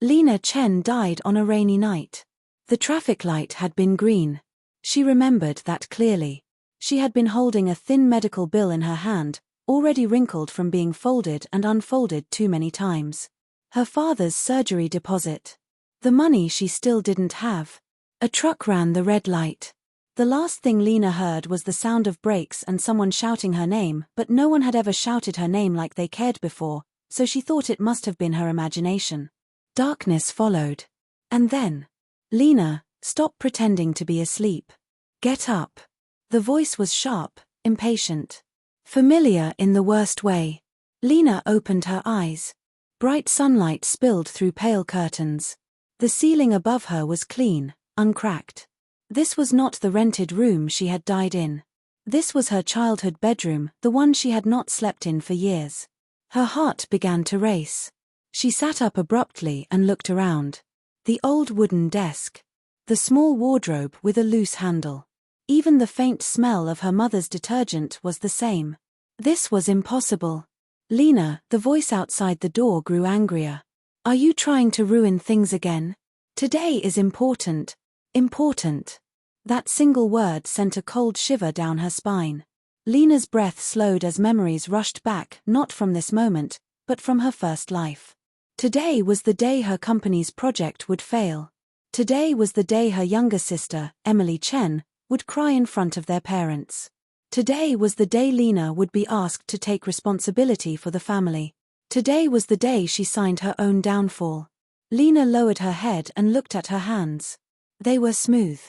Lina Chen died on a rainy night. The traffic light had been green. She remembered that clearly. She had been holding a thin medical bill in her hand, already wrinkled from being folded and unfolded too many times. Her father's surgery deposit. The money she still didn't have. A truck ran the red light. The last thing Lina heard was the sound of brakes and someone shouting her name, but no one had ever shouted her name like they cared before, so she thought it must have been her imagination. Darkness followed. And then, "Lina, stop pretending to be asleep. Get up." The voice was sharp, impatient. Familiar in the worst way. Lina opened her eyes. Bright sunlight spilled through pale curtains. The ceiling above her was clean, uncracked. This was not the rented room she had died in. This was her childhood bedroom, the one she had not slept in for years. Her heart began to race. She sat up abruptly and looked around. The old wooden desk. The small wardrobe with a loose handle. Even the faint smell of her mother's detergent was the same. This was impossible. "Lina," the voice outside the door grew angrier. "Are you trying to ruin things again? Today is important. Important." That single word sent a cold shiver down her spine. Lina's breath slowed as memories rushed back, not from this moment, but from her first life. Today was the day her company's project would fail. Today was the day her younger sister, Emily Chen, would cry in front of their parents. Today was the day Lina would be asked to take responsibility for the family. Today was the day she signed her own downfall. Lina lowered her head and looked at her hands. They were smooth.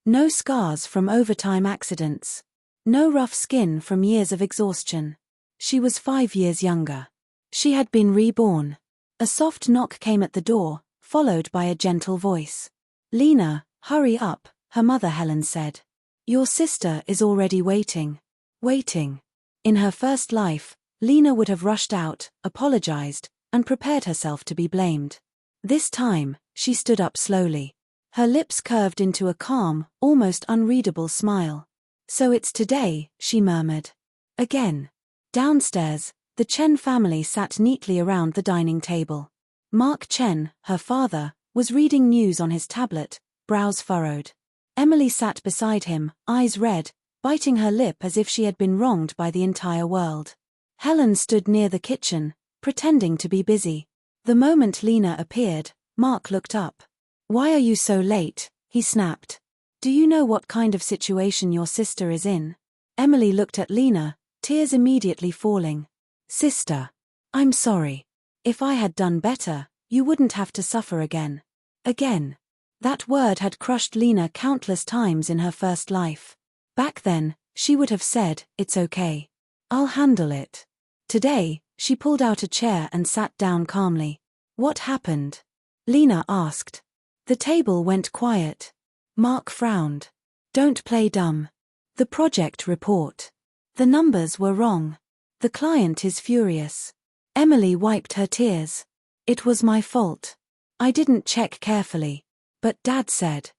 No scars from overtime accidents. No rough skin from years of exhaustion. She was 5 years younger. She had been reborn. A soft knock came at the door, followed by a gentle voice. "Lina, hurry up," her mother Helen said. "Your sister is already waiting." Waiting. In her first life, Lina would have rushed out, apologized, and prepared herself to be blamed. This time, she stood up slowly. Her lips curved into a calm, almost unreadable smile. "So it's today," she murmured. Again. Downstairs, the Chen family sat neatly around the dining table. Mark Chen, her father, was reading news on his tablet, brows furrowed. Emily sat beside him, eyes red, biting her lip as if she had been wronged by the entire world. Helen stood near the kitchen, pretending to be busy. The moment Lina appeared, Mark looked up. "Why are you so late?" he snapped. "Do you know what kind of situation your sister is in?" Emily looked at Lina, tears immediately falling. "Sister. I'm sorry. If I had done better, you wouldn't have to suffer again." Again. That word had crushed Lina countless times in her first life. Back then, she would have said, "It's okay. I'll handle it." Today, she pulled out a chair and sat down calmly. "What happened?" Lina asked. The table went quiet. Mark frowned. "Don't play dumb. The project report. The numbers were wrong. The client is furious." Emily wiped her tears. "It was my fault. I didn't check carefully. But Dad said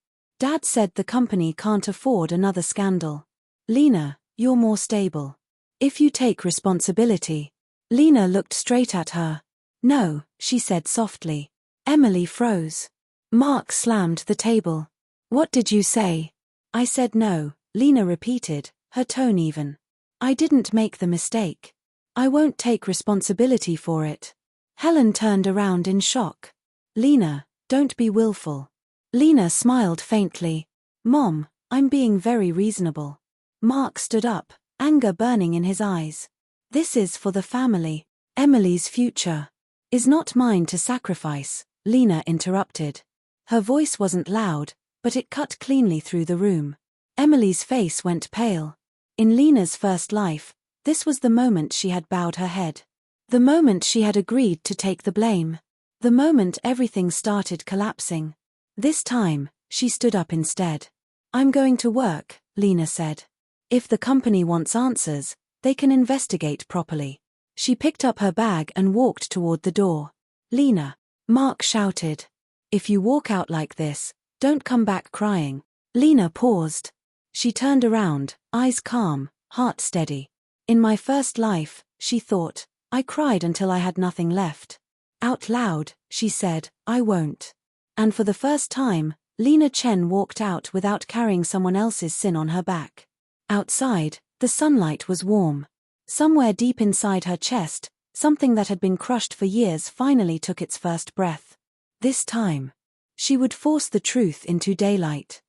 the company can't afford another scandal. Lina, you're more stable. If you take responsibility." Lina looked straight at her. "No," she said softly. Emily froze. Mark slammed the table. "What did you say?" "I said no," Lina repeated, her tone even. "I didn't make the mistake. I won't take responsibility for it." Helen turned around in shock. "Lina, don't be willful." Lina smiled faintly. "Mom, I'm being very reasonable." Mark stood up, anger burning in his eyes. "This is for the family. Emily's future is not mine to sacrifice," Lina interrupted. Her voice wasn't loud, but it cut cleanly through the room. Emily's face went pale. In Lina's first life, this was the moment she had bowed her head. The moment she had agreed to take the blame. The moment everything started collapsing. This time, she stood up instead. "I'm going to work," Lina said. "If the company wants answers, they can investigate properly." She picked up her bag and walked toward the door. "Lina," Mark shouted. "If you walk out like this, don't come back crying." Lina paused. She turned around, eyes calm, heart steady. "In my first life," she thought, "I cried until I had nothing left. Out loud, she said, "I won't." And for the first time, Lina Chen walked out without carrying someone else's sin on her back. Outside, the sunlight was warm. Somewhere deep inside her chest, something that had been crushed for years finally took its first breath. This time, she would force the truth into daylight.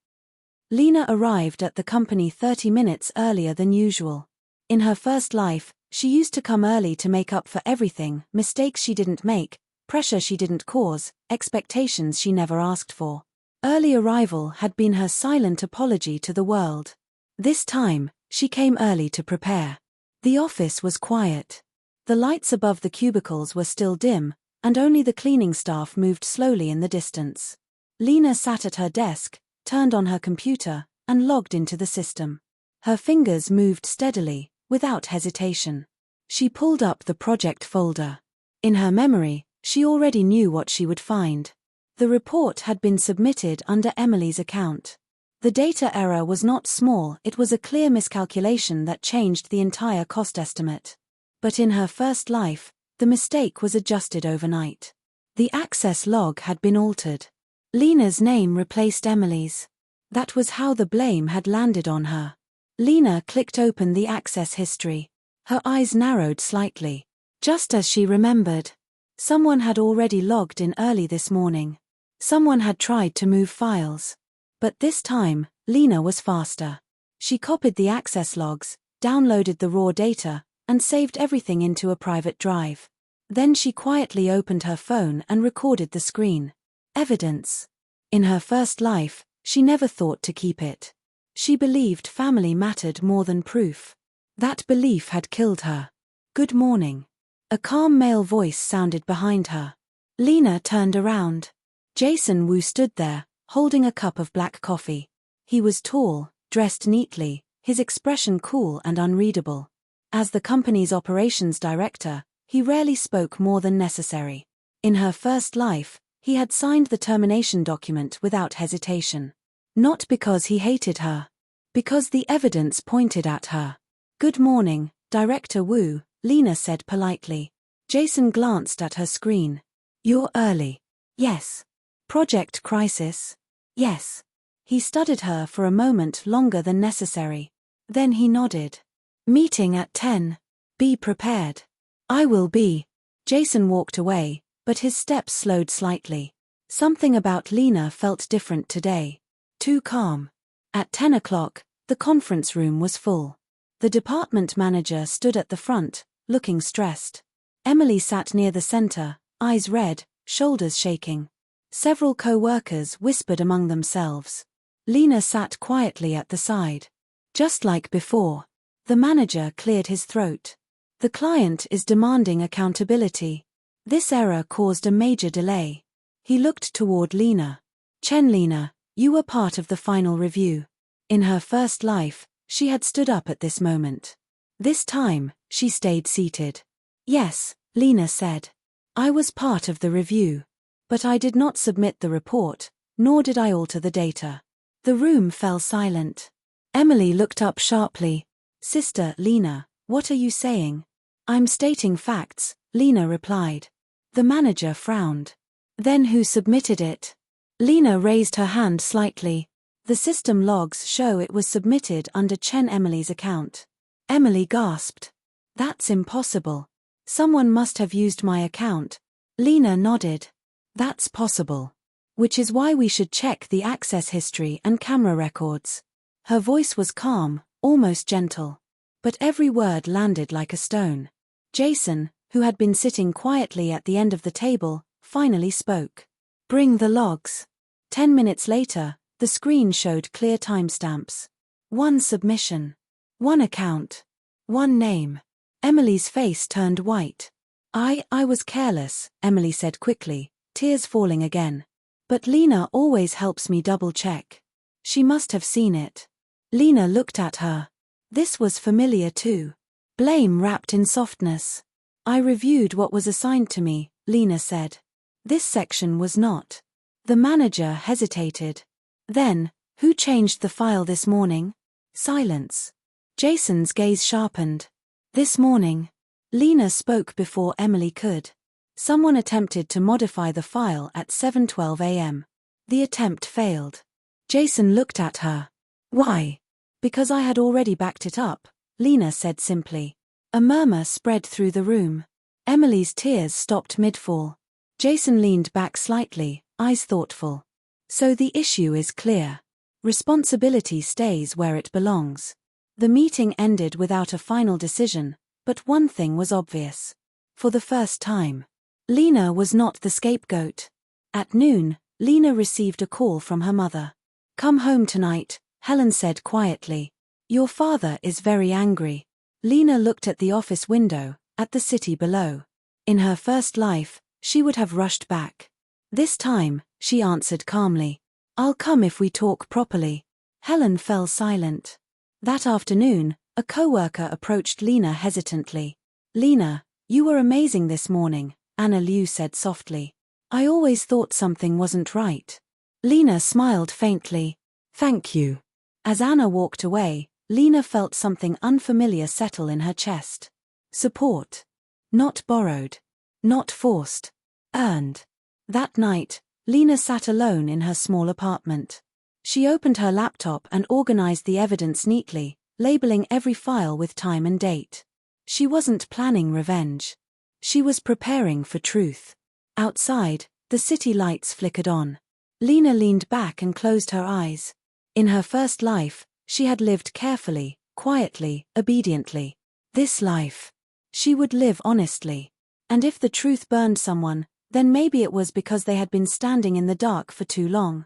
Lina arrived at the company 30 minutes earlier than usual. In her first life, she used to come early to make up for everything: mistakes she didn't make, pressure she didn't cause, expectations she never asked for. Early arrival had been her silent apology to the world. This time, she came early to prepare. The office was quiet. The lights above the cubicles were still dim, and only the cleaning staff moved slowly in the distance. Lina sat at her desk, turned on her computer, and logged into the system. Her fingers moved steadily, without hesitation. She pulled up the project folder. In her memory, she already knew what she would find. The report had been submitted under Emily's account. The data error was not small, it was a clear miscalculation that changed the entire cost estimate. But in her first life, the mistake was adjusted overnight. The access log had been altered. Lina's name replaced Emily's. That was how the blame had landed on her. Lina clicked open the access history. Her eyes narrowed slightly. Just as she remembered. Someone had already logged in early this morning. Someone had tried to move files. But this time, Lina was faster. She copied the access logs, downloaded the raw data, and saved everything into a private drive. Then she quietly opened her phone and recorded the screen. Evidence. In her first life, she never thought to keep it. She believed family mattered more than proof. That belief had killed her. "Good morning." A calm male voice sounded behind her. Lina turned around. Jason Wu stood there, holding a cup of black coffee. He was tall, dressed neatly, his expression cool and unreadable. As the company's operations director, he rarely spoke more than necessary. In her first life, he had signed the termination document without hesitation. Not because he hated her. Because the evidence pointed at her. "Good morning, Director Wu," Lina said politely. Jason glanced at her screen. "You're early." "Yes." "Project crisis?" "Yes." He studied her for a moment longer than necessary. Then he nodded. "Meeting at 10. Be prepared." "I will be." Jason walked away, but his steps slowed slightly. Something about Lina felt different today. Too calm. At 10 o'clock, the conference room was full. The department manager stood at the front, looking stressed. Emily sat near the center, eyes red, shoulders shaking. Several co-workers whispered among themselves. Lina sat quietly at the side. Just like before. The manager cleared his throat. "The client is demanding accountability. This error caused a major delay." He looked toward Lina. "Chen, Lina, you were part of the final review." In her first life, she had stood up at this moment. This time, she stayed seated. "Yes," Lina said. "I was part of the review. But I did not submit the report, nor did I alter the data." The room fell silent. Emily looked up sharply. "Sister Lina, what are you saying?" "I'm stating facts," Lina replied. The manager frowned. "Then who submitted it?" Lina raised her hand slightly. "The system logs show it was submitted under Chen Emily's account." Emily gasped. "That's impossible. Someone must have used my account." Lina nodded. "That's possible. Which is why we should check the access history and camera records." Her voice was calm, almost gentle. But every word landed like a stone. Jason, who had been sitting quietly at the end of the table, finally spoke. "Bring the logs." 10 minutes later, the screen showed clear timestamps. 1 submission. 1 account. 1 name. Emily's face turned white. I was careless," Emily said quickly, tears falling again. "But Lina always helps me double-check. She must have seen it." Lina looked at her. This was familiar too. Blame wrapped in softness. "I reviewed what was assigned to me," Lina said. "This section was not." The manager hesitated. "Then, who changed the file this morning?" Silence. Jason's gaze sharpened. "This morning." Lina spoke before Emily could. Someone attempted to modify the file at 7:12 a.m. The attempt failed. Jason looked at her. Why? Because I had already backed it up, Lina said simply. A murmur spread through the room. Emily's tears stopped mid-fall. Jason leaned back slightly, eyes thoughtful. So the issue is clear. Responsibility stays where it belongs. The meeting ended without a final decision, but one thing was obvious. For the first time, Lina was not the scapegoat. At noon, Lina received a call from her mother. Come home tonight, Helen said quietly. Your father is very angry. Lina looked at the office window, at the city below. In her first life, she would have rushed back. This time, she answered calmly. I'll come if we talk properly. Helen fell silent. That afternoon, a coworker approached Lina hesitantly. Lina, you were amazing this morning, Anna Liu said softly. I always thought something wasn't right. Lina smiled faintly. Thank you. As Anna walked away, Lina felt something unfamiliar settle in her chest. Support. Not borrowed. Not forced. Earned. That night, Lina sat alone in her small apartment. She opened her laptop and organized the evidence neatly, labeling every file with time and date. She wasn't planning revenge. She was preparing for truth. Outside, the city lights flickered on. Lina leaned back and closed her eyes. In her first life, she had lived carefully, quietly, obediently. This life, she would live honestly. And if the truth burned someone, then maybe it was because they had been standing in the dark for too long.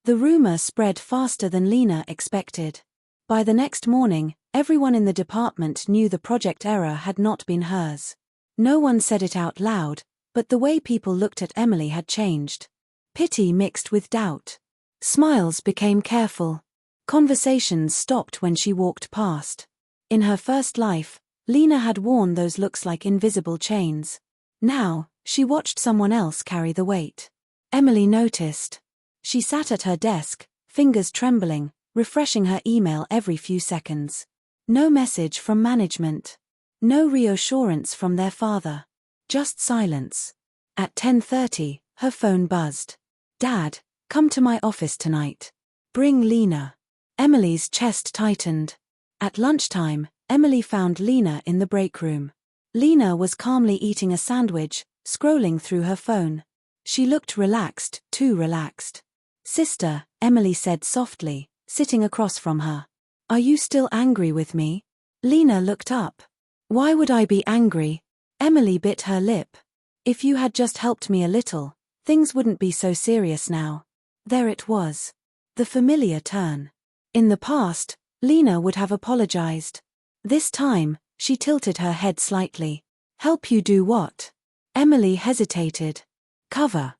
The rumor spread faster than Lina expected. By the next morning, everyone in the department knew the project error had not been hers. No one said it out loud, but the way people looked at Emily had changed. Pity mixed with doubt. Smiles became careful. Conversations stopped when she walked past. In her first life, Lina had worn those looks like invisible chains. Now, she watched someone else carry the weight. Emily noticed. She sat at her desk, fingers trembling, refreshing her email every few seconds. No message from management. No reassurance from their father. Just silence. At 10:30, her phone buzzed. Dad, come to my office tonight. Bring Lina. Emily's chest tightened. At lunchtime, Emily found Lina in the break room. Lina was calmly eating a sandwich, scrolling through her phone. She looked relaxed, too relaxed. Sister, Emily said softly, sitting across from her. Are you still angry with me? Lina looked up. Why would I be angry? Emily bit her lip. If you had just helped me a little, things wouldn't be so serious now. There it was. The familiar turn. In the past, Lina would have apologized. This time, she tilted her head slightly. Help you do what? Emily hesitated. Cover.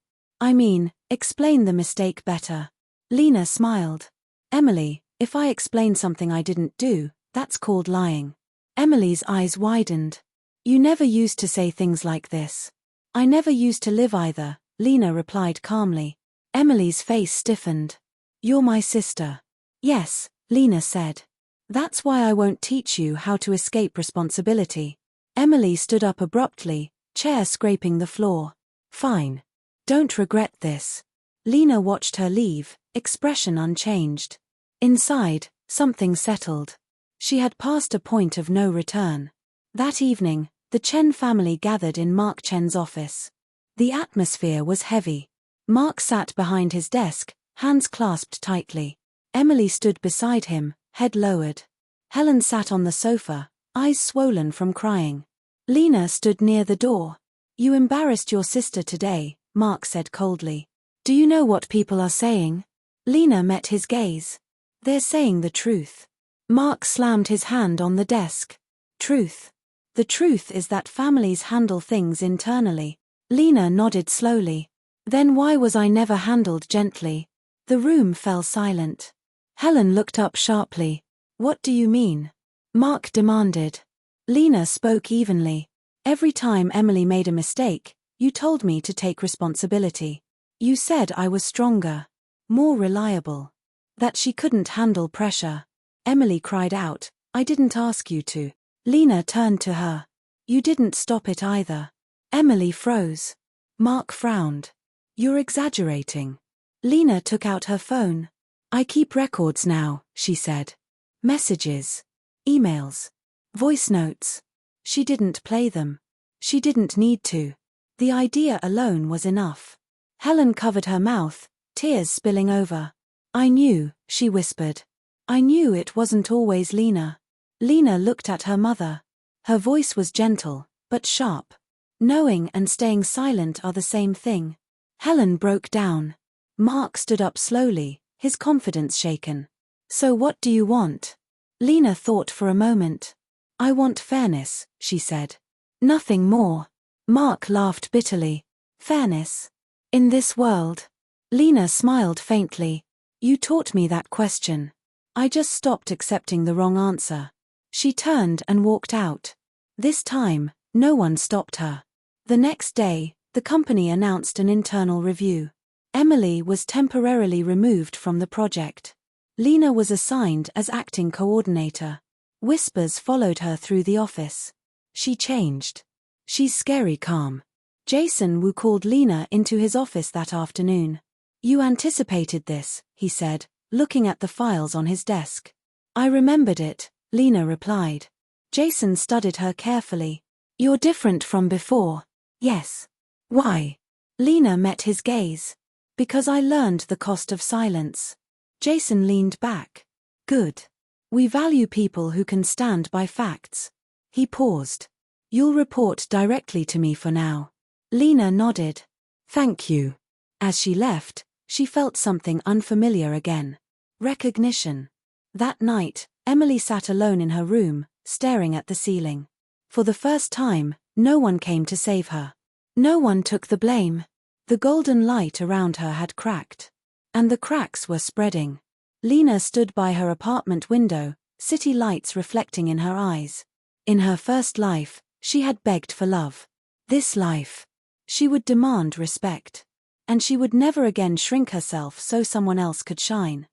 Explain the mistake better. Lina smiled. Emily, if I explain something I didn't do, that's called lying. Emily's eyes widened. You never used to say things like this. I never used to live either, Lina replied calmly. Emily's face stiffened. You're my sister. Yes, Lina said. That's why I won't teach you how to escape responsibility. Emily stood up abruptly, chair scraping the floor. Fine. Don't regret this. Lina watched her leave, expression unchanged. Inside, something settled. She had passed a point of no return. That evening, the Chen family gathered in Mark Chen's office. The atmosphere was heavy. Mark sat behind his desk, hands clasped tightly. Emily stood beside him, head lowered. Helen sat on the sofa, eyes swollen from crying. Lina stood near the door. You embarrassed your sister today, Mark said coldly. Do you know what people are saying? Lina met his gaze. They're saying the truth. Mark slammed his hand on the desk. Truth. The truth is that families handle things internally. Lina nodded slowly. Then why was I never handled gently? The room fell silent. Helen looked up sharply. What do you mean? Mark demanded. Lina spoke evenly. Every time Emily made a mistake, you told me to take responsibility. You said I was stronger, more reliable, that she couldn't handle pressure. Emily cried out, I didn't ask you to. Lina turned to her. You didn't stop it either. Emily froze. Mark frowned. You're exaggerating. Lina took out her phone. I keep records now, she said. Messages. Emails. Voice notes. She didn't play them. She didn't need to. The idea alone was enough. Helen covered her mouth, tears spilling over. I knew, she whispered. I knew it wasn't always Lina. Lina looked at her mother. Her voice was gentle, but sharp. Knowing and staying silent are the same thing. Helen broke down. Mark stood up slowly, his confidence shaken. So what do you want? Lina thought for a moment. I want fairness, she said. Nothing more. Mark laughed bitterly. Fairness? In this world? Lina smiled faintly. You taught me that question. I just stopped accepting the wrong answer. She turned and walked out. This time, no one stopped her. The next day, the company announced an internal review. Emily was temporarily removed from the project. Lina was assigned as acting coordinator. Whispers followed her through the office. She changed. She's scary calm. Jason Wu called Lina into his office that afternoon. You anticipated this, he said, looking at the files on his desk. I remembered it, Lina replied. Jason studied her carefully. You're different from before. Yes. Why? Lina met his gaze. Because I learned the cost of silence. Jason leaned back. Good. We value people who can stand by facts. He paused. You'll report directly to me for now. Lina nodded. Thank you. As she left, she felt something unfamiliar again. Recognition. That night, Emily sat alone in her room, staring at the ceiling. For the first time, no one came to save her. No one took the blame. The golden light around her had cracked. And the cracks were spreading. Lina stood by her apartment window, city lights reflecting in her eyes. In her first life, she had begged for love. This life, she would demand respect. And she would never again shrink herself so someone else could shine.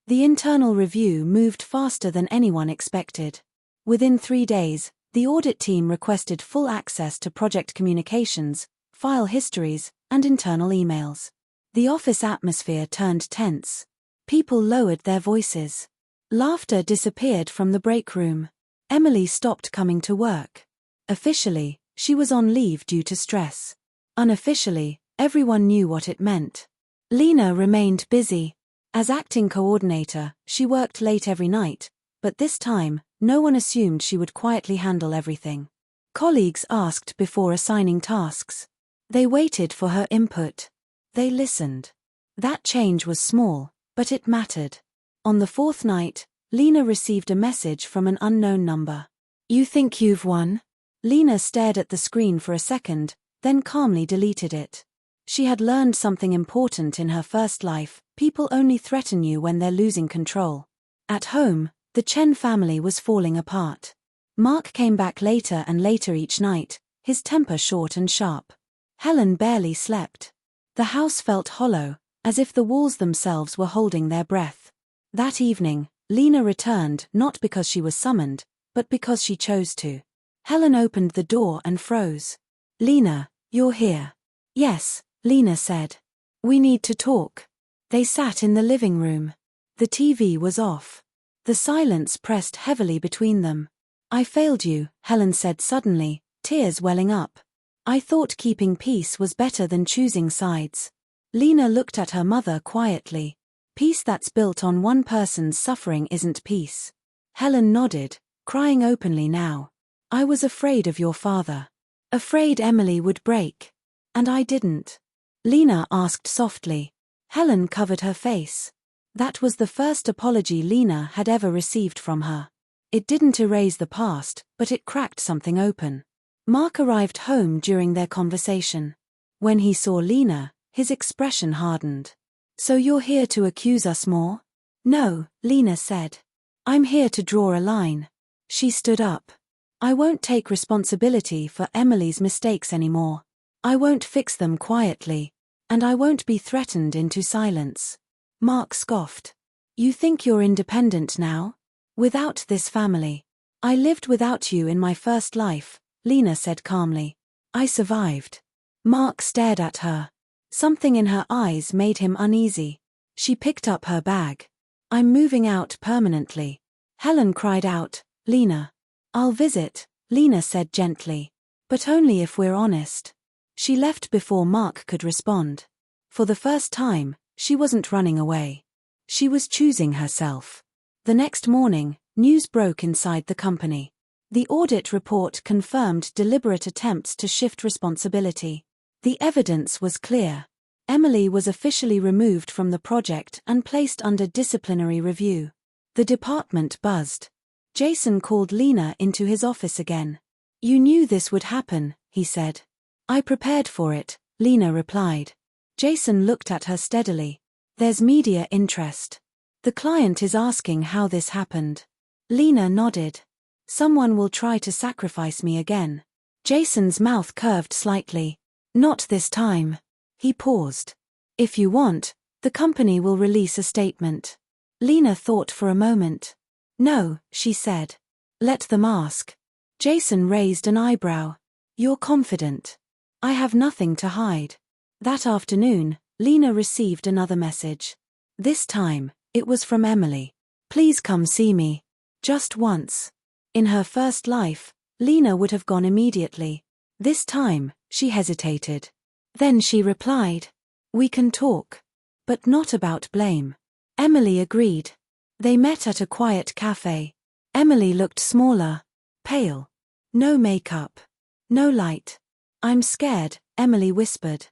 The internal review moved faster than anyone expected. Within 3 days, the audit team requested full access to project communications, file histories, and internal emails. The office atmosphere turned tense. People lowered their voices. Laughter disappeared from the break room. Emily stopped coming to work. Officially, she was on leave due to stress. Unofficially, everyone knew what it meant. Lina remained busy. As acting coordinator, she worked late every night, but this time, no one assumed she would quietly handle everything. Colleagues asked before assigning tasks. They waited for her input. They listened. That change was small, but it mattered. On the 4th night, Lina received a message from an unknown number. You think you've won? Lina stared at the screen for a second, then calmly deleted it. She had learned something important in her first life: people only threaten you when they're losing control. At home, the Chen family was falling apart. Mark came back later and later each night, his temper short and sharp. Helen barely slept. The house felt hollow, as if the walls themselves were holding their breath. That evening, Lina returned not because she was summoned, but because she chose to. Helen opened the door and froze. Lina, you're here. Yes, Lina said. We need to talk. They sat in the living room. The TV was off. The silence pressed heavily between them. I failed you, Helen said suddenly, tears welling up. I thought keeping peace was better than choosing sides. Lina looked at her mother quietly. Peace that's built on one person's suffering isn't peace. Helen nodded, crying openly now. I was afraid of your father. Afraid Emily would break. And I didn't. Lina asked softly. Helen covered her face. That was the first apology Lina had ever received from her. It didn't erase the past, but it cracked something open. Mark arrived home during their conversation. When he saw Lina, his expression hardened. So you're here to accuse us more? No, Lina said. I'm here to draw a line. She stood up. I won't take responsibility for Emily's mistakes anymore. I won't fix them quietly. And I won't be threatened into silence. Mark scoffed. You think you're independent now? Without this family. I lived without you in my first life, Lina said calmly. I survived. Mark stared at her. Something in her eyes made him uneasy. She picked up her bag. I'm moving out permanently. Helen cried out, Lina. I'll visit, Lina said gently. But only if we're honest. She left before Mark could respond. For the first time, she wasn't running away. She was choosing herself. The next morning, news broke inside the company. The audit report confirmed deliberate attempts to shift responsibility. The evidence was clear. Emily was officially removed from the project and placed under disciplinary review. The department buzzed. Jason called Lina into his office again. You knew this would happen, he said. I prepared for it, Lina replied. Jason looked at her steadily. There's media interest. The client is asking how this happened. Lina nodded. Someone will try to sacrifice me again. Jason's mouth curved slightly. Not this time. He paused. If you want, the company will release a statement. Lina thought for a moment. No, she said. Let them ask. Jason raised an eyebrow. You're confident. I have nothing to hide. That afternoon, Lina received another message. This time, it was from Emily. Please come see me. Just once. In her first life, Lina would have gone immediately. This time, she hesitated. Then she replied. We can talk. But not about blame. Emily agreed. They met at a quiet cafe. Emily looked smaller. Pale. No makeup. No light. I'm scared, Emily whispered.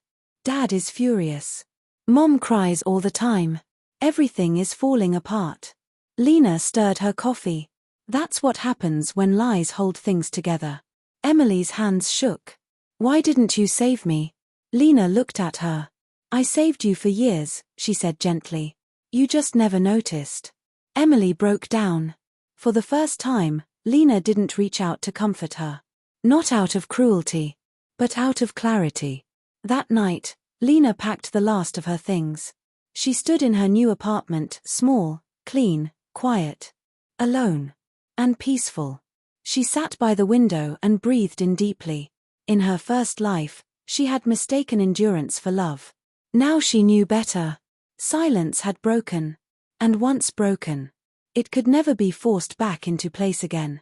Dad is furious. Mom cries all the time. Everything is falling apart. Lina stirred her coffee. That's what happens when lies hold things together. Emily's hands shook. Why didn't you save me? Lina looked at her. I saved you for years, she said gently. You just never noticed. Emily broke down. For the first time, Lina didn't reach out to comfort her. Not out of cruelty, but out of clarity. That night, Lina packed the last of her things. She stood in her new apartment, small, clean, quiet, alone, and peaceful. She sat by the window and breathed in deeply. In her first life, she had mistaken endurance for love. Now she knew better. Silence had broken. And once broken, it could never be forced back into place again.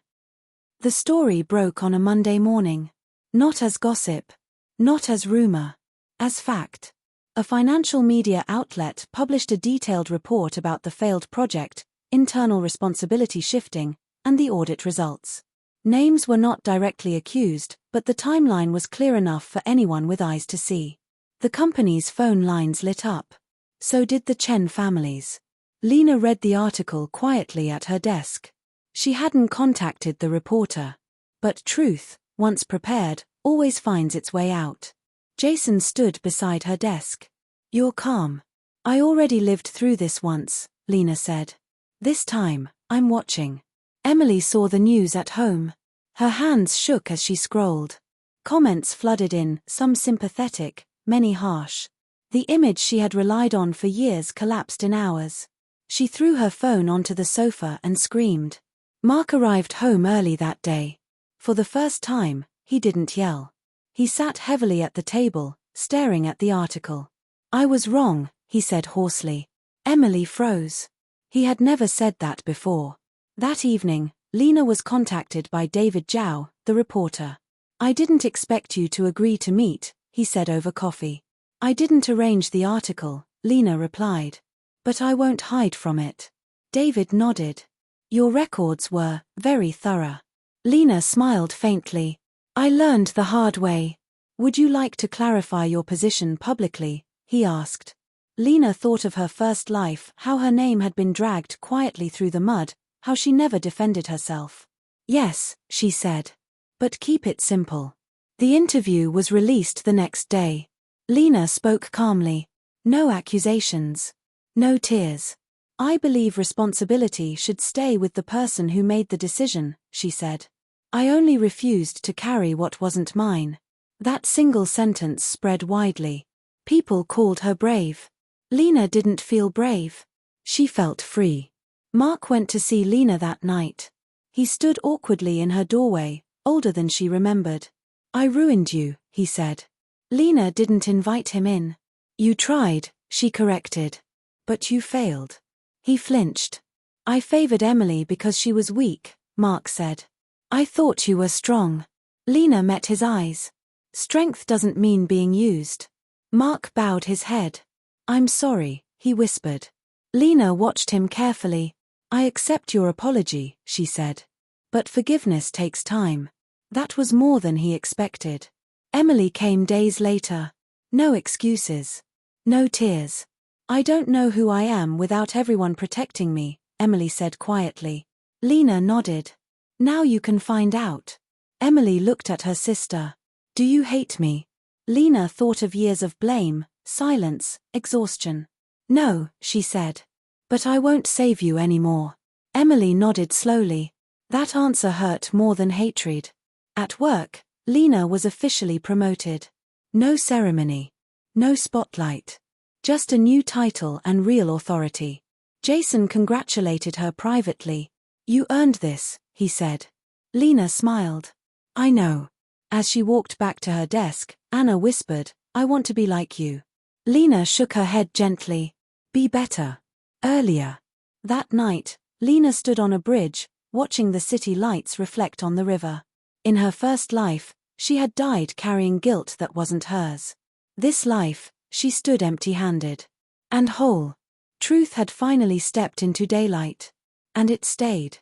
The story broke on a Monday morning. Not as gossip. Not as rumor. As fact. A financial media outlet published a detailed report about the failed project, internal responsibility shifting, and the audit results. Names were not directly accused, but the timeline was clear enough for anyone with eyes to see. The company's phone lines lit up. So did the Chen families. Lina read the article quietly at her desk. She hadn't contacted the reporter. But truth, once prepared, always finds its way out. Jason stood beside her desk. You're calm. I already lived through this once, Lina said. This time, I'm watching. Emily saw the news at home. Her hands shook as she scrolled. Comments flooded in, some sympathetic, many harsh. The image she had relied on for years collapsed in hours. She threw her phone onto the sofa and screamed. Mark arrived home early that day. For the first time, he didn't yell. He sat heavily at the table, staring at the article. I was wrong, he said hoarsely. Emily froze. He had never said that before. That evening, Lina was contacted by David Zhao, the reporter. I didn't expect you to agree to meet, he said over coffee. I didn't arrange the article, Lina replied. But I won't hide from it. David nodded. Your records were very thorough. Lina smiled faintly. I learned the hard way. Would you like to clarify your position publicly? He asked. Lina thought of her first life, how her name had been dragged quietly through the mud, how she never defended herself. Yes, she said. But keep it simple. The interview was released the next day. Lina spoke calmly. No accusations. No tears. I believe responsibility should stay with the person who made the decision, she said. I only refused to carry what wasn't mine. That single sentence spread widely. People called her brave. Lina didn't feel brave. She felt free. Mark went to see Lina that night. He stood awkwardly in her doorway, older than she remembered. I ruined you, he said. Lina didn't invite him in. You tried, she corrected. But you failed. He flinched. I favored Emily because she was weak, Mark said. I thought you were strong. Lina met his eyes. Strength doesn't mean being used. Mark bowed his head. I'm sorry, he whispered. Lina watched him carefully. I accept your apology, she said. But forgiveness takes time. That was more than he expected. Emily came days later. No excuses. No tears. I don't know who I am without everyone protecting me, Emily said quietly. Lina nodded. Now you can find out. Emily looked at her sister. Do you hate me? Lina thought of years of blame, silence, exhaustion. No, she said. But I won't save you anymore. Emily nodded slowly. That answer hurt more than hatred. At work, Lina was officially promoted. No ceremony. No spotlight. Just a new title and real authority. Jason congratulated her privately. You earned this, he said. Lina smiled. I know. As she walked back to her desk, Anna whispered, I want to be like you. Lina shook her head gently. Be better. Earlier. That night, Lina stood on a bridge, watching the city lights reflect on the river. In her first life, she had died carrying guilt that wasn't hers. This life, she stood empty-handed. And whole. Truth had finally stepped into daylight. And it stayed.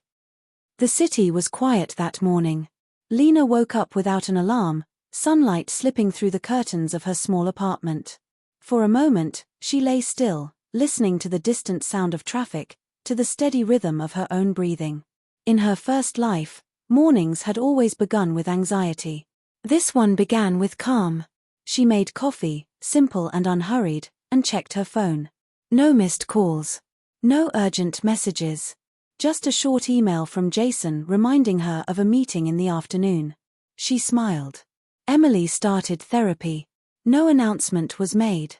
The city was quiet that morning. Lina woke up without an alarm, sunlight slipping through the curtains of her small apartment. For a moment, she lay still, listening to the distant sound of traffic, to the steady rhythm of her own breathing. In her first life, mornings had always begun with anxiety. This one began with calm. She made coffee, simple and unhurried, and checked her phone. No missed calls. No urgent messages. Just a short email from Jason reminding her of a meeting in the afternoon. She smiled. Emily started therapy. No announcement was made.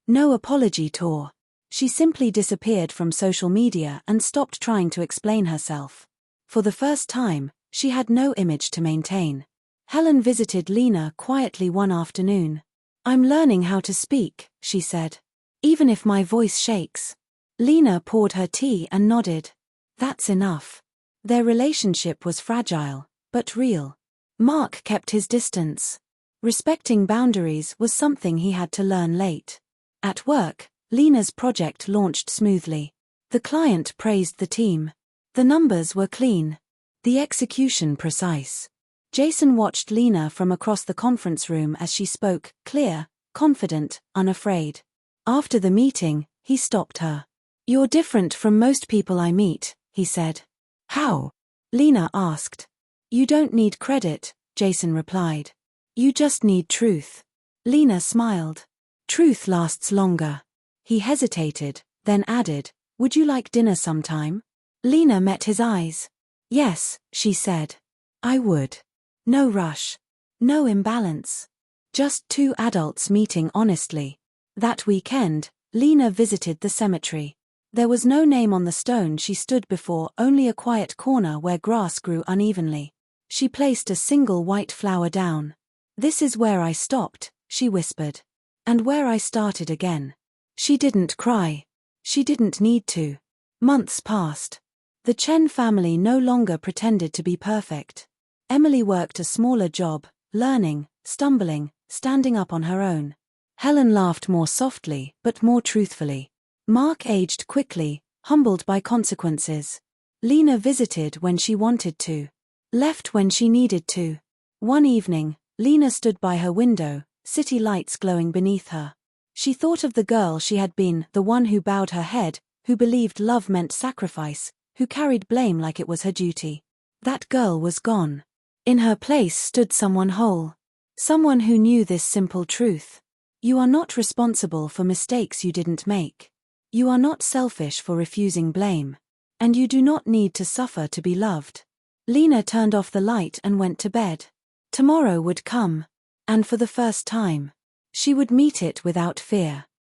No apology tour. She simply disappeared from social media and stopped trying to explain herself. For the first time, she had no image to maintain. Helen visited Lina quietly one afternoon. I'm learning how to speak, she said. Even if my voice shakes. Lina poured her tea and nodded. That's enough. Their relationship was fragile, but real. Mark kept his distance. Respecting boundaries was something he had to learn late. At work, Lina's project launched smoothly. The client praised the team. The numbers were clean. The execution precise. Jason watched Lina from across the conference room as she spoke, clear, confident, unafraid. After the meeting, he stopped her. You're different from most people I meet, he said. How? Lina asked. You don't need credit, Jason replied. You just need truth. Lina smiled. Truth lasts longer. He hesitated, then added, would you like dinner sometime? Lina met his eyes. Yes, she said. I would. No rush. No imbalance. Just two adults meeting honestly. That weekend, Lina visited the cemetery. There was no name on the stone she stood before, only a quiet corner where grass grew unevenly. She placed a single white flower down. This is where I stopped, she whispered. And where I started again. She didn't cry. She didn't need to. Months passed. The Chen family no longer pretended to be perfect. Emily worked a smaller job, learning, stumbling, standing up on her own. Helen laughed more softly, but more truthfully. Mark aged quickly, humbled by consequences. Lina visited when she wanted to. Left when she needed to. One evening, Lina stood by her window, city lights glowing beneath her. She thought of the girl she had been, the one who bowed her head, who believed love meant sacrifice, who carried blame like it was her duty. That girl was gone. In her place stood someone whole. Someone who knew this simple truth. You are not responsible for mistakes you didn't make. You are not selfish for refusing blame. And you do not need to suffer to be loved. Lina turned off the light and went to bed. Tomorrow would come. And for the first time, she would meet it without fear.